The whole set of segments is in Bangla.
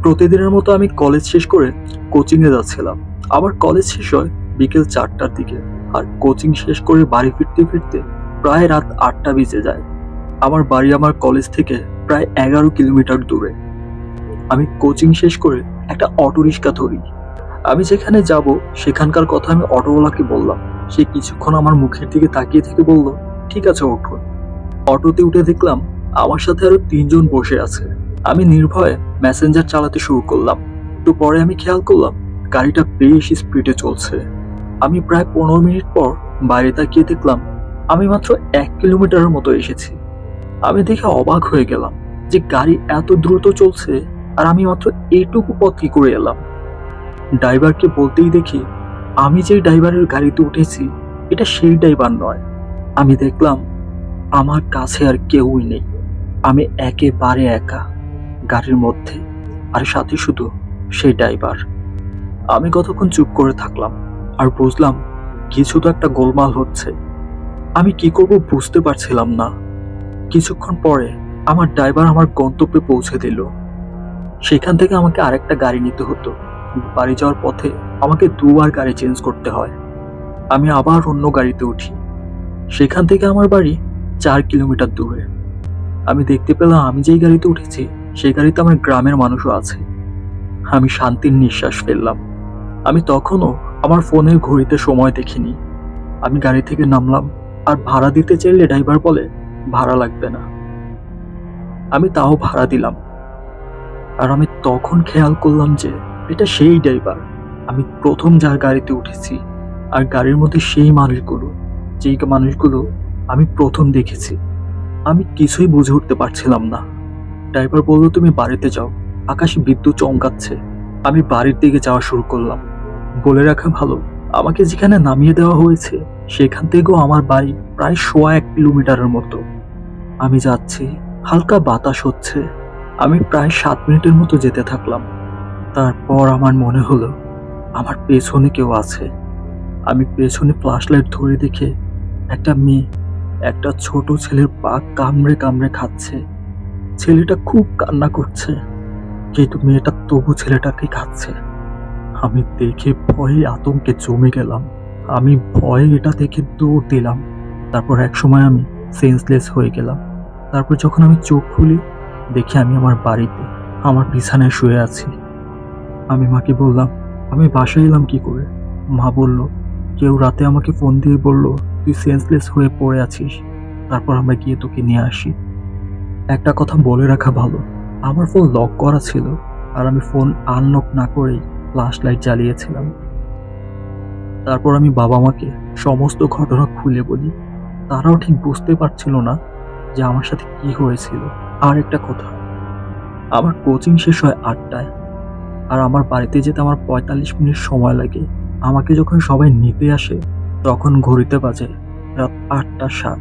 প্রতিদিনের মতো আমি কলেজ শেষ করে কোচিংয়ে যাচ্ছিলাম। আমার কলেজ শেষ হয় বিকেল 4টার দিকে, আর কোচিং শেষ করে বাড়ি ফিরতে ফিরতে প্রায় রাত 8টা বেজে যায়। আমার বাড়ি আমার কলেজ থেকে প্রায় 11 কিলোমিটার দূরে। আমি কোচিং শেষ করে একটা অটোরিক্সা ধরি। আমি যেখানে যাব সেখানকার কথা আমি অটোওয়ালাকে বললাম। সে কিছুক্ষণ আমার মুখের দিকে তাকিয়ে থেকে বলল, ঠিক আছে উঠুন। অটোতে উঠে দেখলাম আমার সাথে আরো 3জন বসে আছে। আমি নির্ভয়ে মেসেঞ্জার চালাতে শুরু করলাম। একটু পরে আমি খেয়াল করলাম গাড়িটা বেশ স্পিডে চলছে। আমি প্রায় 15 মিনিট পর বাইরে তাকিয়ে দেখলাম আমি মাত্র 1 কিলোমিটারের মতো এসেছি। আমি দেখে অবাক হয়ে গেলাম যে গাড়ি এত দ্রুত চলছে, আর আমি মাত্র এইটুকু পথ কি করে এলাম। ড্রাইভারকে বলতেই দেখি আমি যে ড্রাইভারের গাড়িতে উঠেছি এটা সেই ড্রাইভার নয়। আমি দেখলাম আমার কাছে আর কেউই নেই। আমি একেবারে একা গাড়ির মধ্যে, আর সাথে শুধু সেই ড্রাইভার। আমি কতক্ষণ চুপ করে থাকলাম, আর বুঝলাম কিছু তো একটা গোলমাল হচ্ছে। আমি কি করব বুঝতে পারছিলাম না। কিছুক্ষণ পরে আমার ড্রাইভার আমার গন্তব্যে পৌঁছে দিল। সেখান থেকে আমাকে আরেকটা গাড়ি নিতে হতো। বাড়ি যাওয়ার পথে আমাকে দুবার গাড়ি চেঞ্জ করতে হয়। আমি আবার অন্য গাড়িতে উঠি। সেখান থেকে আমার বাড়ি 4 কিলোমিটার দূরে। আমি দেখতে পেলাম আমি যেই গাড়িতে উঠেছি সেই গাড়িতে আমার গ্রামের মানুষও আছে। আমি শান্তির নিঃশ্বাস ফেললাম। আমি তখনও আমার ফোনের ঘড়িতে সময় দেখিনি। আমি গাড়ি থেকে নামলাম, আর ভাড়া দিতে চাইলে ড্রাইভার বলে ভাড়া লাগবে না। আমি তাও ভাড়া দিলাম। আর আমি তখন খেয়াল করলাম যে এটা সেই ড্রাইভার আমি প্রথম যার গাড়িতে উঠেছি, আর গাড়ির মধ্যে সেই মানুষগুলো যেই মানুষগুলো আমি প্রথম দেখেছি। আমি কিছুই বুঝে উঠতে পারছিলাম না। ড্রাইভার বলল, তুমি বাড়িতে যাও, আকাশে বিদ্যুৎ চমকাচ্ছে। আমি বাড়ির দিকে যাওয়া শুরু করলাম। বলে রাখা ভালো, আমাকে যেখানে নামিয়ে দেওয়া হয়েছে সেখান থেকেও আমার বাড়ি প্রায় 1.25 কিলোমিটারের মতো। আমি যাচ্ছি, হালকা বাতাস হচ্ছে। আমি প্রায় 7 মিনিটের মতো যেতে থাকলাম। তারপর আমার মনে হলো আমার পেছনে কেউ আছে। আমি পেছনে ফ্ল্যাশ লাইট ধরে দেখে একটা মেয়ে একটা ছোট ছেলের পা কামড়ে কামড়ে খাচ্ছে। ছেলেটা খুব কান্না করছে, কিন্তু মেয়েটা তবু ছেলেটাকে খাচ্ছে। আমি দেখে ভয়ে আতঙ্কে জমে গেলাম। আমি ভয়ে এটা দেখে দৌড় দিলাম। তারপর এক সময় আমি সেন্সলেস হয়ে গেলাম। তারপর যখন আমি চোখ খুলি দেখি আমি আমার বাড়িতে আমার বিছানায় শুয়ে আছি। আমি মাকে বললাম আমি বাসায় এলাম কি করে। মা বলল, কেউ রাতে আমাকে ফোন দিয়ে বলল তুই সেন্সলেস হয়ে পড়ে আছিস, তারপর আমরা গিয়ে তোকে নিয়ে আসি। একটা কথা বলে রাখা ভালো, আমার ফোন লক করা ছিল, আর আমি ফোন আনলক না করেই ফ্ল্যাশ লাইট জ্বালিয়েছিলাম। তারপর আমি বাবা মাকে সমস্ত ঘটনা খুলে বলি। তারাও ঠিক বুঝতে পারছিল না যে আমার সাথে কি হয়েছিল। আর একটা কথা, আমার কোচিং শেষ হয় 8টায়, আর আমার বাড়িতে যেতে আমার 45 মিনিট সময় লাগে। আমাকে যখন সবাই নিতে আসে তখন ঘড়িতে বাজে রাত 8টা 7।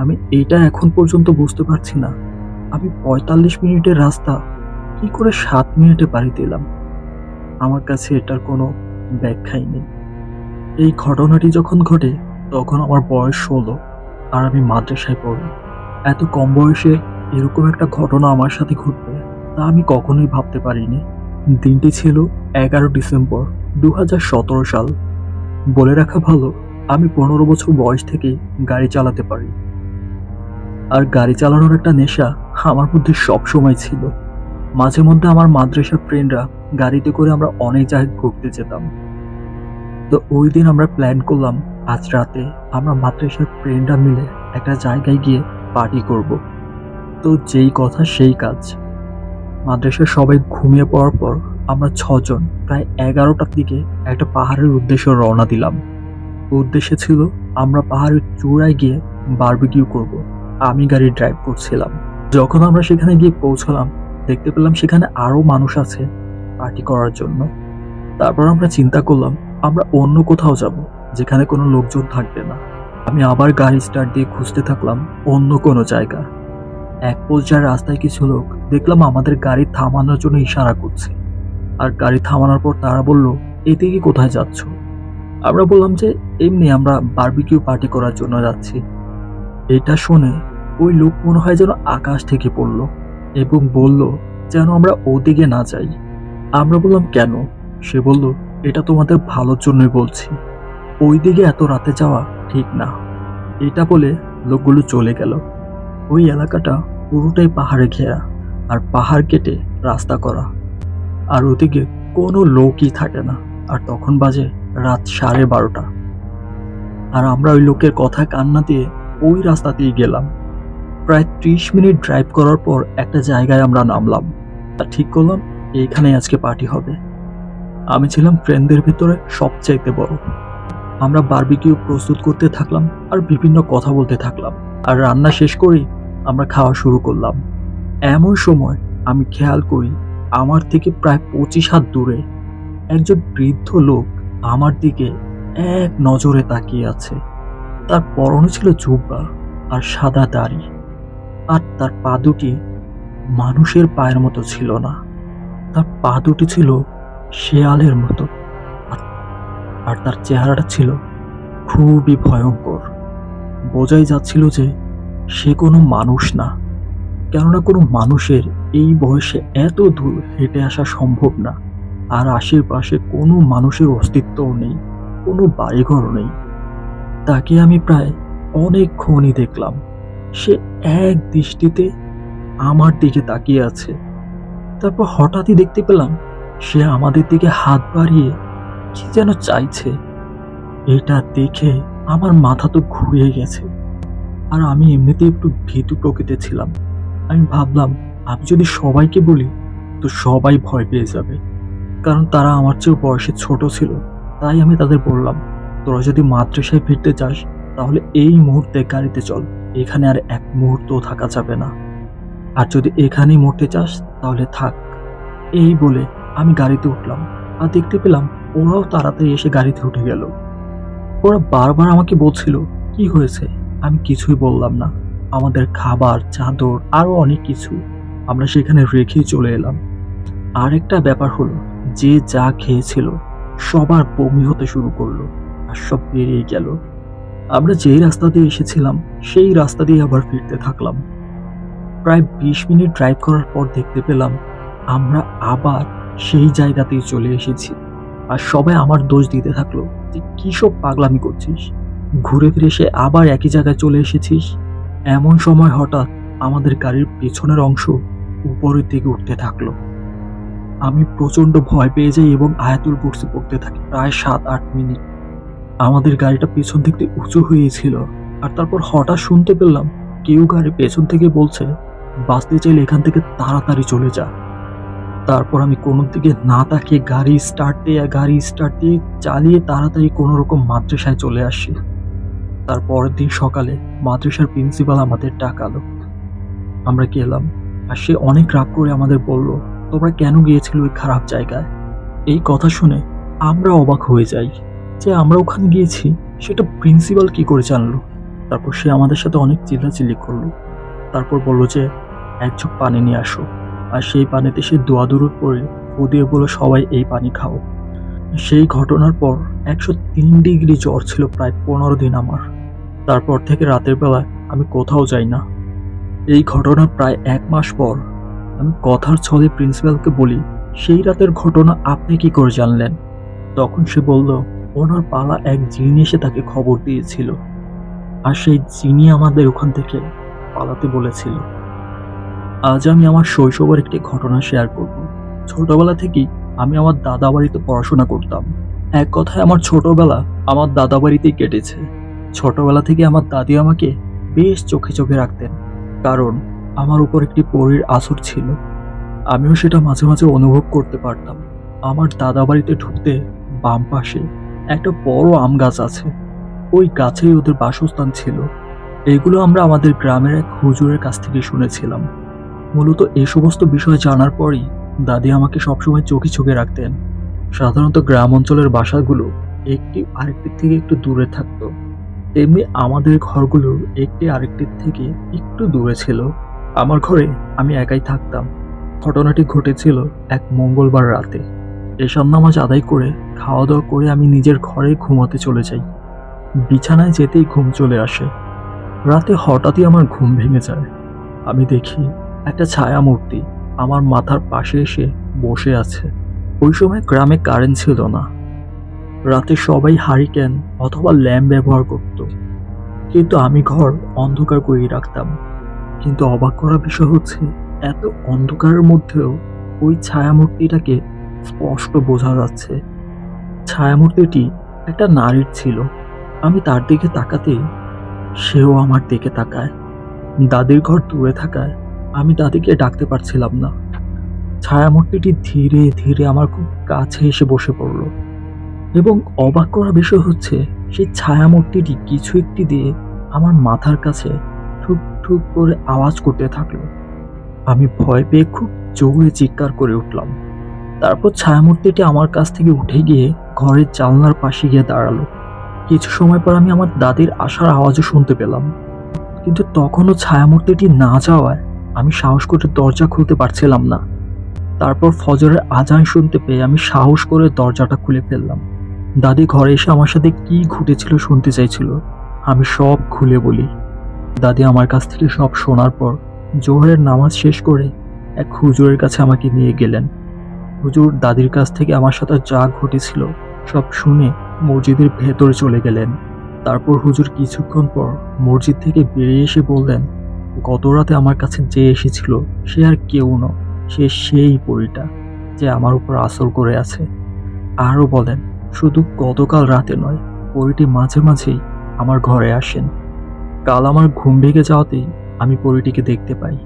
আমি এইটা এখন পর্যন্ত বুঝতে পারছি না আমি 45 মিনিটের রাস্তা কি করে 7 মিনিটে পাড়ি দিলাম। আমার কাছে এটার কোনো ব্যাখ্যাই নেই। এই ঘটনাটি যখন ঘটে তখন আমার বয়স 16, আর আমি মাদ্রাসায় পড়ি। এত কম বয়সে এরকম একটা ঘটনা আমার সাথে ঘটবে তা আমি কখনোই ভাবতে পারিনি। দিনটি ছিল 11 ডিসেম্বর 2017 সাল। বলে রাখা ভালো, আমি 15 বছর বয়স থেকেই গাড়ি চালাতে পারি, আর গাড়ি চালানোর একটা নেশা আমার মধ্যে সব সময় ছিল। মাঝে মধ্যে আমার মাদ্রাসার ফ্রেন্ডরা গাড়িতে করে আমরা অনেক জায়গায় ঘুরতে যেতাম। তো ওই দিন আমরা প্ল্যান করলাম আজ রাতে আমরা মাদ্রাসার ফ্রেন্ডরা মিলে একটা জায়গায় গিয়ে পার্টি করব। তো যেই কথা সেই কাজ। মাদ্রাসার সবাই ঘুমিয়ে পড়ার পর আমরা 6 জন প্রায় 11টার দিকে একটা পাহাড়ের উদ্দেশ্যে রওনা দিলাম। উদ্দেশ্য ছিল আমরা পাহাড়ের চূড়ায় গিয়ে বারবিকিউ করব। আমি গাড়ি ড্রাইভ করছিলাম। যখন আমরা সেখানে গিয়ে পৌঁছলাম দেখতে পেলাম সেখানে আরো মানুষ আছে পার্টি করার জন্য। তারপর আমরা চিন্তা করলাম আমরা অন্য কোথাও যাব যেখানে কোনো লোকজন থাকবে না। আমি আবার গাড়ি স্টার্ট দিয়ে খুঁজতে থাকলাম অন্য কোনো জায়গা। এক পর্যায়ে রাস্তায় কিছু লোক দেখলাম আমাদের গাড়ি থামানোর জন্য ইশারা করছে, আর গাড়ি থামানোর পর তারা বলল এদিকে কোথায় যাচ্ছ। আমরা বললাম যে এমনি আমরা বারবিকিউ পার্টি করার জন্য যাচ্ছি। এটা শুনে ওই লোক মনে হয় যেন আকাশ থেকে পড়ল এবং বলল যেন আমরা ওদিকে না যাই। আমরা বললাম, কেন? সে বলল, এটা তোমাদের ভালোর জন্যই বলছি, ওই দিকে এত রাতে যাওয়া ঠিক না। এটা বলে লোকগুলো চলে গেল। ওই এলাকাটা পুরোটাই পাহাড়ে ঘেরা, আর পাহাড় কেটে রাস্তা করা, আর ওদিকে কোনো লোকই থাকে না। আর তখন বাজে রাত 12:30। আর আমরা ওই লোকের কথা কান্না দিয়ে ওই রাস্তাতেই গেলাম। প্রায় 30 মিনিট ড্রাইভ করার পর একটা জায়গায় আমরা নামলাম, আর ঠিক করলাম এইখানে আজকে পার্টি হবে। আমি ছিলাম ফ্রেন্ডদের ভিতরে সবচাইতে বড়। আমরা বারবিকিউ প্রস্তুত করতে থাকলাম আর বিভিন্ন কথা বলতে থাকলাম, আর রান্না শেষ করেই আমরা খাওয়া শুরু করলাম। এমন সময় আমি খেয়াল করি আমার থেকে প্রায় 25 হাত দূরে একজন বৃদ্ধ লোক আমার দিকে এক নজরে তাকিয়ে আছে। তার পরনে ছিল জুব্বা আর সাদা দাড়ি, আর তার পা দুটি মানুষের পায়ের মতো ছিল না, তার পা দুটি ছিল শেয়ালের মতো। আর তার চেহারাটা ছিল খুবই ভয়ঙ্কর। বোঝাই যাচ্ছিল যে সে কোনো মানুষ না, কেননা কোনো মানুষের এই বয়সে এত দূর হেঁটে আসা সম্ভব না। আর আশেপাশে কোনো মানুষের অস্তিত্বও নেই, কোনো বাড়িঘর নেই। তাকে আমি প্রায় অনেকক্ষণই দেখলাম। সে এক দৃষ্টিতে আমার দিকে তাকিয়ে আছে। তারপর হঠাৎই দেখতে পেলাম সে আমাদের দিকে হাত বাড়িয়ে কি যেন চাইছে। এটা দেখে আমার মাথা তো ঘুরিয়ে গেছে। আর আমি এমনিতে একটু ভীতু প্রকৃতির ছিলাম। আমি ভাবলাম, আমি যদি সবাইকে বলি তো সবাই ভয় পেয়ে যাবে, কারণ তারা আমার চেয়েও বয়সে ছোট ছিল। তাই আমি তাদের বললাম, তোরা যদি মাদ্রাসায় ফিরতে চাস তাহলে এই মুহূর্তে গাড়িতে চল, এখানে আর এক মুহূর্তও থাকা যাবে না। আর যদি এখানেই মরতে চাস তাহলে থাক। এই বলে আমি গাড়িতে উঠলাম, আর দেখতে পেলাম ওরাও তাড়াতাড়ি এসে গাড়িতে উঠে গেল। ওরা বারবার আমাকে বলছিল কি হয়েছে। আমি কিছুই বললাম না। আমাদের খাবার, চাদর, আরো অনেক কিছু আমরা সেখানে রেখেই চলে এলাম। আরেকটা ব্যাপার হলো, যে যা খেয়েছিল সবার বমি হতে শুরু করলো, আর সব বেরিয়ে গেল। আমরা যেই রাস্তা দিয়ে এসেছিলাম সেই রাস্তা দিয়ে আবার ফিরতে থাকলাম। প্রায় 20 মিনিট ড্রাইভ করার পর দেখতে পেলাম আমরা আবার সেই জায়গাতেই চলে এসেছি। আর সবাই আমার দোষ দিতে থাকলো যে কি সব পাগলামি করছিস, ঘুরে ফিরে সে আবার একই জায়গায় চলে এসেছিস। এমন সময় হঠাৎ আমাদের গাড়ির পেছনের অংশ উপরের দিকে উঠতে থাকলো। আমি প্রচন্ড ভয় পেয়ে যাই এবং আয়াতুল কুরসি পড়তে থাকি প্রায় 7-8 মিনিট। আমাদের গাড়িটা পেছন দিক দিয়ে উঁচু হয়েছিল, আর তারপর হঠাৎ শুনতে পেলাম কেউ গাড়ি পেছন থেকে বলছে, বাঁচতে চাইলে এখান থেকে তাড়াতাড়ি চলে যা। তারপর আমি কোনো দিকে না তাকিয়ে গাড়ি স্টার্ট দিয়ে চালিয়ে তাড়াতাড়ি কোনো রকম মাদ্রাসায় চলে আসি। তারপরের দিন সকালে মাদ্রাসার প্রিন্সিপাল আমাদের ডাকালো। আমরা গেলাম, আর সে অনেক রাগ করে আমাদের বলল, তোমরা কেন গিয়েছিলে ওই খারাপ জায়গায়। এই কথা শুনে আমরা অবাক হয়ে যাই যে আমরা ওখানে গিয়েছি সেটা প্রিন্সিপাল কি করে জানলো। তারপর সে আমাদের সাথে অনেক চিল্লাচিল্লি করলো। তারপর বলল যে এক ঝোঁক পানি নিয়ে আসো, আর সেই পানিতে সে দোয়া দুরূদ পড়ে ফু দিয়ে বলল, সবাই এই পানি খাও। সেই ঘটনার পর 103 ডিগ্রি জ্বর ছিল প্রায় 15 দিন আমার। তারপর থেকে রাতের বেলায় আমি কোথাও যাই না। এই ঘটনার প্রায় 1 মাস পর আমি কথার ছলে প্রিন্সিপালকে বলি, সেই রাতের ঘটনা আপনি কি করে জানলেন? তখন সে বলল, ওনার পালা এক জিন এসে তাকে খবর দিয়েছিল, আর সেই জিনি আমাদের ওখান থেকে পালাতে বলেছিল। আজ আমি আমার শৈশবের একটি ঘটনা শেয়ার করব। ছোটবেলা থেকেই আমি আমার দাদা বাড়িতে পড়াশোনা করতাম। এক কথায় আমার ছোটবেলা আমার দাদা বাড়িতেই কেটেছে। ছোটবেলা থেকে আমার দাদি আমাকে বেশ চোখে চোখে রাখতেন, কারণ আমার উপর একটি পরীর আসর ছিল। আমিও সেটা মাঝে মাঝে অনুভব করতে পারতাম। আমার দাদা বাড়িতে ঢুকতে বাম পাশে একটা বড় আম গাছ আছে। ওই গাছেই ওদের বাসস্থান ছিল। এগুলো আমরা আমাদের গ্রামের এক হুজুরের কাছ থেকে শুনেছিলাম। মূলত এই সমস্ত বিষয় জানার পরই দাদি আমাকে সবসময় চোখে চোখে রাখতেন। সাধারণত গ্রাম অঞ্চলের বাসাগুলো একটি আরেকটির থেকে একটু দূরে থাকতো, তেমনি আমাদের ঘরগুলো একটি আরেকটির থেকে একটু দূরে ছিল। আমার ঘরে আমি একাই থাকতাম। ঘটনাটি ঘটেছিল এক মঙ্গলবার রাতে। এশার নামাজ আদায় করে খাওয়া দাওয়া করে আমি নিজের ঘরে ঘুমাতে চলে যাই। বিছানায় যেতেই ঘুম চলে আসে। রাতে হঠাৎই আমার ঘুম ভেঙে যায়। আমি দেখি একটা ছায়া মূর্তি আমার মাথার পাশে এসে বসে আছে। ওই সময় গ্রামে কারেন্ট ছিল না। রাতে সবাই হারিকেন অথবা ল্যাম্প ব্যবহার করত, কিন্তু আমি ঘর অন্ধকার করেই রাখতাম। কিন্তু অবাক করা বিষয় হচ্ছে, এত অন্ধকারের মধ্যেও ওই ছায়ামূর্তিটাকে স্পষ্ট বোঝা যাচ্ছে। ছায়ামূর্তিটি একটা নারীর ছিল। আমি তার দিকে তাকাতেই সেও আমার দিকে তাকায়। দাদির ঘর দূরে থাকায় আমি দাদিকে ডাকতে পারছিলাম না। ছায়ামূর্তিটি ধীরে ধীরে আমার খুব কাছে এসে বসে পড়ল, এবং অবাক করা বিষয় হচ্ছে, সেই ছায়ামূর্তিটি কিছু একটি দিয়ে আমার মাথার কাছে ঠুক ঠুক করে আওয়াজ করতে থাকলো। আমি ভয় পেয়ে খুব জোরে চিৎকার করে উঠলাম। তারপর ছায়ামূর্তিটি আমার কাছ থেকে উঠে গিয়ে ঘরের জানলার পাশে গিয়ে দাঁড়ালো। কিছু সময় পর আমি আমার দাদির আসার আওয়াজও শুনতে পেলাম, কিন্তু তখনও ছায়ামূর্তিটি না যাওয়ায় আমি সাহস করে দরজা খুলতে পারছিলাম না। তারপর ফজরের আজান শুনতে পেয়ে আমি সাহস করে দরজাটা খুলে ফেললাম। দাদি ঘরে এসে আমার সাথে কি ঘটেছিল শুনতে চাইছিল। আমি সব খুলে বলি। দাদি আমার কাছ থেকে সব শোনার পর জোহরের নামাজ শেষ করে এক হুজুরের কাছে আমাকে নিয়ে গেলেন। হুজুর দাদির কাছ থেকে আমার সাথে যা ঘটেছিল সব শুনে মসজিদের ভেতরে চলে গেলেন। তারপর হুজুর কিছুক্ষণ পর মসজিদ থেকে বেরিয়ে এসে বললেন, গত রাতে আমার কাছে যে এসেছিল সে আর কেউ নয়, সে সেই পরীটা যে আমার উপর আসর করে আছে। আরও বলেন, শুধু গতকাল রাতে নয়, পরীটি মাঝে মাঝেই আমার ঘরে আসেন। কাল আমার ঘুম ভেঙে যাওয়াতেই আমি পরীটিকে দেখতে পাই।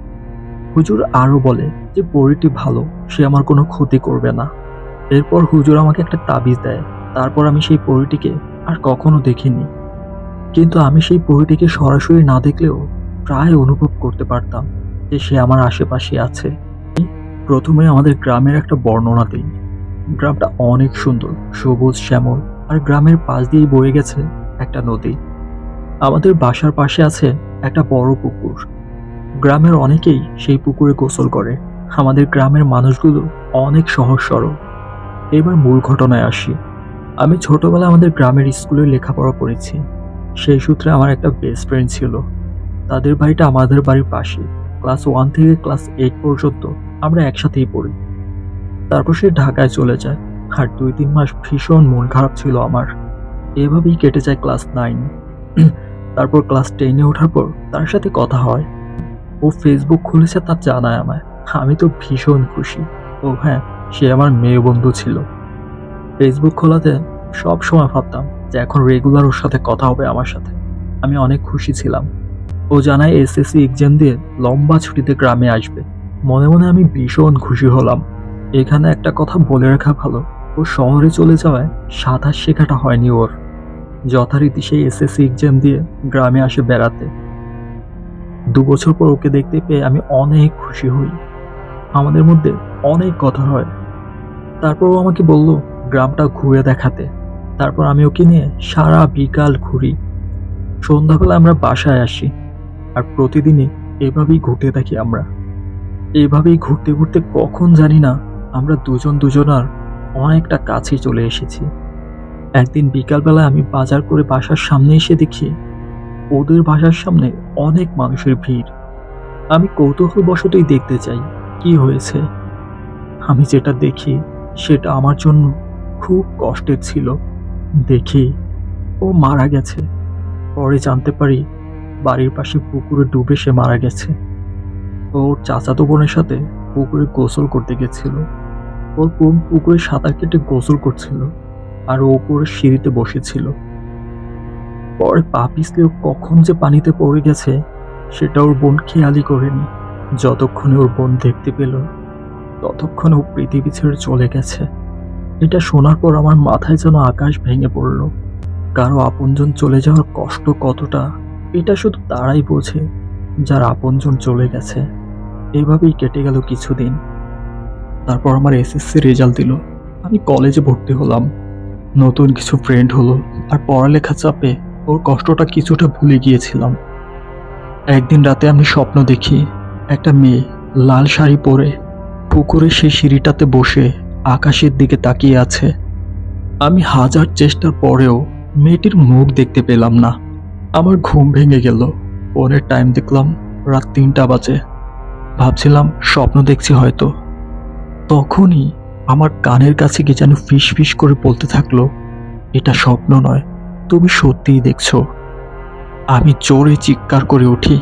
হুজুর আরও বলে যে পরীটি ভালো, সে আমার কোনো ক্ষতি করবে না। এরপর হুজুর আমাকে একটা তাবিজ দেয়। তারপর আমি সেই পরীটিকে আর কখনো দেখিনি, কিন্তু আমি সেই পরীটিকে সরাসরি না দেখলেও প্রায় অনুভব করতে পারতাম যে সে আমার আশেপাশে আছে। প্রথমে আমাদের গ্রামের একটা বর্ণনা দিই। গ্রামটা অনেক সুন্দর, সবুজ শ্যামল, আর গ্রামের পাশ দিয়েই বয়ে গেছে একটা নদী। আমাদের বাসার পাশে আছে একটা বড় পুকুর। গ্রামের অনেকেই সেই পুকুরে গোসল করে। আমাদের গ্রামের মানুষগুলো অনেক সহজ সরল। এবার মূল ঘটনায় আসি। আমি ছোটবেলায় আমাদের গ্রামের স্কুলে লেখাপড়া করেছি। সেই সূত্রে আমার একটা বেস্ট ফ্রেন্ড ছিল। তাদের বাড়িটা আমাদের বাড়ির পাশে। ক্লাস 1 থেকে ক্লাস 8 পর্যন্ত আমরা একসাথেই পড়ি। তারপর সে ঢাকায় চলে যায়, আর 2-3 মাস ভীষণ মন খারাপ ছিল আমার। এভাবেই কেটে যায় ক্লাস 9। তারপর ক্লাস 10-এ ওঠার পর তার সাথে কথা হয়। ও ফেসবুক খুলেছে তা জানায় আমায়। আমি তো ভীষণ খুশি। ও হ্যাঁ, সে আমার মেয়ে বন্ধু ছিল। ফেসবুক খোলাতে সব সময় ভাবতাম যে এখন রেগুলার ওর সাথে কথা হবে আমার সাথে। আমি অনেক খুশি ছিলাম। ও জানায় এসএসসি এক্সাম দিয়ে লম্বা ছুটিতে গ্রামে আসবে। মনে মনে আমি ভীষণ খুশি হলাম। এখানে একটা কথা বলে রাখা ভালো, ও শহরে চলে যাওয়ায় সাঁতার শেখাটা হয়নি ওর। যথারীতি সেই এসএসসি এক্সাম দিয়ে গ্রামে আসে বেড়াতে। 2 বছর পর ওকে দেখতে পেয়ে আমি অনেক খুশি হই। আমাদের মধ্যে অনেক কথা হয়। তারপর ও আমাকে বলল গ্রামটা ঘুরে দেখাতে। তারপর আমি ওকে নিয়ে সারা বিকাল ঘুরি। সন্ধ্যাবেলা আমরা বাসায় আসি, আর প্রতিদিনই এভাবেই ঘুরতে থাকি আমরা। এভাবেই ঘুরতে ঘুরতে কখন জানি না আমরা দুজন দুজনার অনেকটা কাছে চলে এসেছি। একদিন বিকালবেলা আমি বাজার করে বাসার সামনে এসে দেখি ওদের বাসার সামনে অনেক মানুষের ভিড়। আমি কৌতূহলবশতই দেখতে চাই কি হয়েছে। আমি যেটা দেখি সেটা আমার জন্য খুব কষ্টের ছিল। দেখি ও মারা গেছে। পরে জানতে পারি বাড়ির পাশে পুকুরে ডুবে সে মারা গেছে। ওর চাচাতো বোনের সাথে পুকুরে গোসল করতে গেছিল। ওর বোন পুকুরে সাঁতার কেটে গোসল করছিল, আর ও উপরে সিঁড়িতে বসেছিল। পরে পা পিছলেও কখন যে পানিতে পড়ে গেছে সেটা ওর বোন খেয়ালই করেনি। যতক্ষণে ওর বোন দেখতে পেল ততক্ষণে ও পৃথিবী ছেড়ে চলে গেছে। এটা শোনার পর আমার মাথায় যেন আকাশ ভেঙে পড়ল। কারো আপনজন চলে যাওয়ার কষ্ট কতটা এটা শুধু তারাই বোঝে যার আপনজন চলে গেছে। এভাবেই কেটে গেল কিছুদিন। তারপর আমার এসএসসি রেজাল্ট দিল। আমি কলেজে ভর্তি হলাম। নতুন কিছু ফ্রেন্ড হলো, আর পড়ালেখা চাপে ওর কষ্টটা কিছুটা ভুলে গিয়েছিলাম। একদিন রাতে আমি স্বপ্ন দেখি একটা মেয়ে লাল শাড়ি পরে পুকুরে সেই সিঁড়িটাতে বসে আকাশের দিকে তাকিয়ে আছে। আমি হাজার চেষ্টার পরেও মেয়েটির মুখ দেখতে পেলাম না। আমার ঘুম ভেঙে গেল। ফোনের টাইম দেখলাম রাত 3টা বাজে। ভাবছিলাম স্বপ্ন দেখছি হয়তো। তখনই আমার কানের কাছে কি যেন ফিস ফিস করে বলতে থাকলো, এটা স্বপ্ন নয়, তুমি সত্যিই দেখছো। আমি জোরে চিৎকার করে উঠি।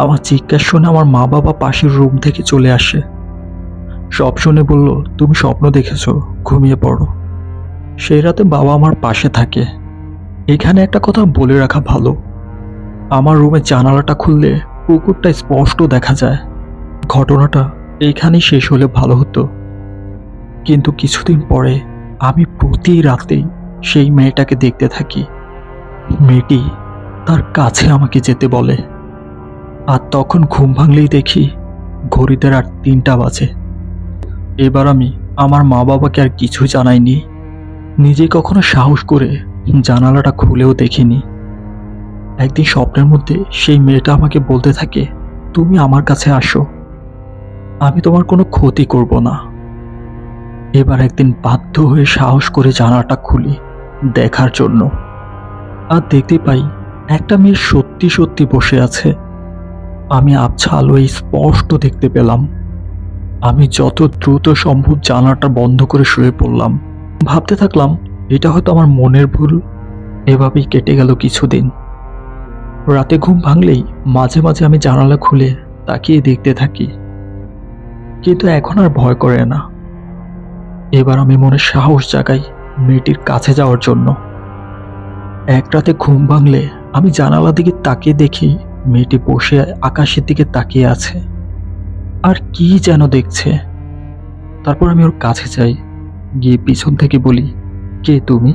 আমার চিৎকার শুনে আমার মা বাবা পাশের রুম থেকে চলে আসে। সব শুনে বলল, তুমি স্বপ্ন দেখেছো, ঘুমিয়ে পড়ো। সেই রাতে বাবা আমার পাশে থাকে। এখানে একটা কথা বলে রাখা ভালো, আমার রুমে জানালাটা খুললে পুকুরটা স্পষ্ট দেখা যায়। ঘটনাটা এইখানেই শেষ হলে ভালো হতো, কিন্তু কিছুদিন পরে আমি প্রতি রাতেই সেই মেয়েটাকে দেখতে থাকি। মেয়েটি তার কাছে আমাকে যেতে বলে, আর তখন ঘুম ভাঙলেই দেখি ঘড়িতে রাত 3টা বাজে। এবার আমি আমার মা বাবাকে আর কিছু জানাইনি, নিজে কখনো সাহস করে জানালাটা খুলেও দেখিনি। একদিন স্বপ্নের মধ্যে সেই মেয়েটা আমাকে বলতে থাকে, তুমি আমার কাছে আসো, আমি তোমার কোনো ক্ষতি করব না। এবার একদিন বাধ্য হয়ে সাহস করে জানালাটা খুলি দেখার জন্য, আর দেখতে পাই একটা মেয়ে সত্যি সত্যি বসে আছে। আমি আবছা আলোয় স্পষ্ট দেখতে পেলাম। আমি যত দ্রুত সম্ভব জানালাটা বন্ধ করে শুয়ে পড়লাম। ভাবতে থাকলাম এটা হয়তো আমার মনের ভুল। এভাবেই কেটে গেল কিছুদিন। রাতে ঘুম ভাঙলেই মাঝে মাঝে আমি জানালা খুলে তাকিয়ে দেখতে থাকি, কিন্তু এখন আর ভয় করে না। এবার আমি মনে সাহস জাগাই মেয়েটির কাছে যাওয়ার জন্য। এক রাতে ঘুম ভাঙলে আমি জানালা দিকে তাকিয়ে দেখি মেয়েটি বসে আকাশের দিকে তাকিয়ে আছে, আর কি যেন দেখছে। তারপর আমি ওর কাছে যাই, গিয়ে পিছন থেকে বলি, কে তুমি?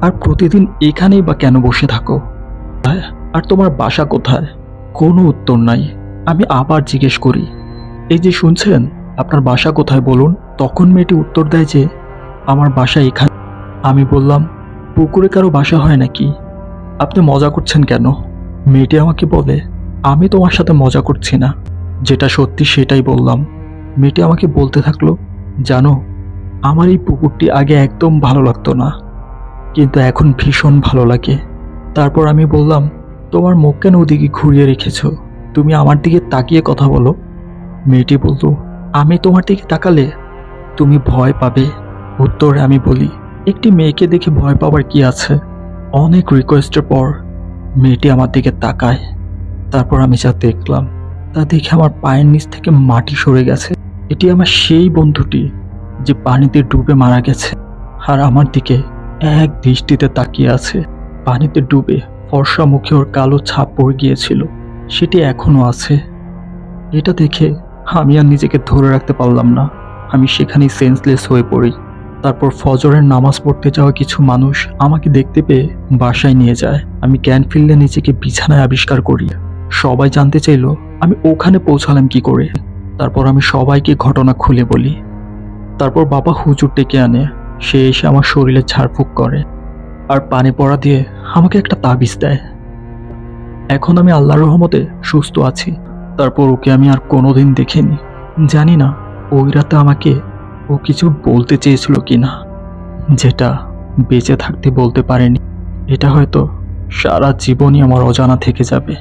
আর প্রতিদিন এখানেই বা কেন বসে থাকো? আর তোমার বাসা কোথায়? কোনো উত্তর নাই। আমি আবার জিজ্ঞেস করি, এই যে শুনছেন, আপনার বাসা কোথায় বলুন? তখন মেয়েটি উত্তর দেয় যে আমার বাসা এখানে। আমি বললাম, পুকুরে কারো বাসা হয় নাকি? আপনি মজা করছেন কেন? মেয়েটি আমাকে বলে, আমি তোমার সাথে মজা করছি না, যেটা সত্যি সেটাই বললাম। মেয়েটি আমাকে বলতে থাকলো, জানো, আমার এই পুকুরটি আগে একদম ভালো লাগতো না, কিন্তু এখন ভীষণ ভালো লাগে। তারপর আমি বললাম, তোমার মুখ কেন ওদিকে ঘুরিয়ে রেখেছো? তুমি আমার দিকে তাকিয়ে কথা বলো। মেয়েটি বলল, আমি তোমার দিকে তাকালে তুমি ভয় পাবে। উত্তরে আমি বলি, একটি মেয়েকে দেখে ভয় পাবার কি আছে? অনেক রিকোয়েস্টের পর মেয়েটি আমার দিকে তাকায়। তারপর আমি যা দেখলাম তা দেখে আমার পায়ের নিচ থেকে মাটি সরে গেছে। এটি আমার সেই বন্ধুটি যে পানিতে ডুবে মারা গেছে, আর আমার দিকে এক দৃষ্টিতে তাকিয়ে আছে। পানিতে ডুবে ফর্সা মুখে ওর কালো ছাপ পড়ে গিয়েছিল, সেটি এখনো আছে। এটা দেখে আমি আর নিজেকে ধরে রাখতে পারলাম না, আমি সেখানেই সেন্সলেস হয়ে পড়ি। তারপর ফজরের নামাজ পড়তে যাওয়া কিছু মানুষ আমাকে দেখতে পেয়ে বাসায় নিয়ে যায়। আমি জ্ঞান ফিরলে নিজেকে বিছানায় আবিষ্কার করি। সবাই জানতে চাইল আমি ওখানে পৌঁছালাম কি করে। তারপর আমি সবাইকে ঘটনা খুলে বলি। তারপর বাবা হুজুর ডেকে আনে। সে এসে আমার শরীরে ঝাড়ফুঁক করে আর পানি পড়া দিয়ে আমাকে একটা তাবিজ দেয়। এখন আমি আল্লাহর রহমতে সুস্থ আছি। তারপর ওকে আমি আর কোনোদিন দেখিনি। জানি না ওই রাতে আমাকে ও কিছু বলতে চেয়েছিল কিনা, যেটা বেঁচে থাকতে বলতে পারেনি। এটা হয়তো সারা জীবনই আমার অজানা থেকে যাবে।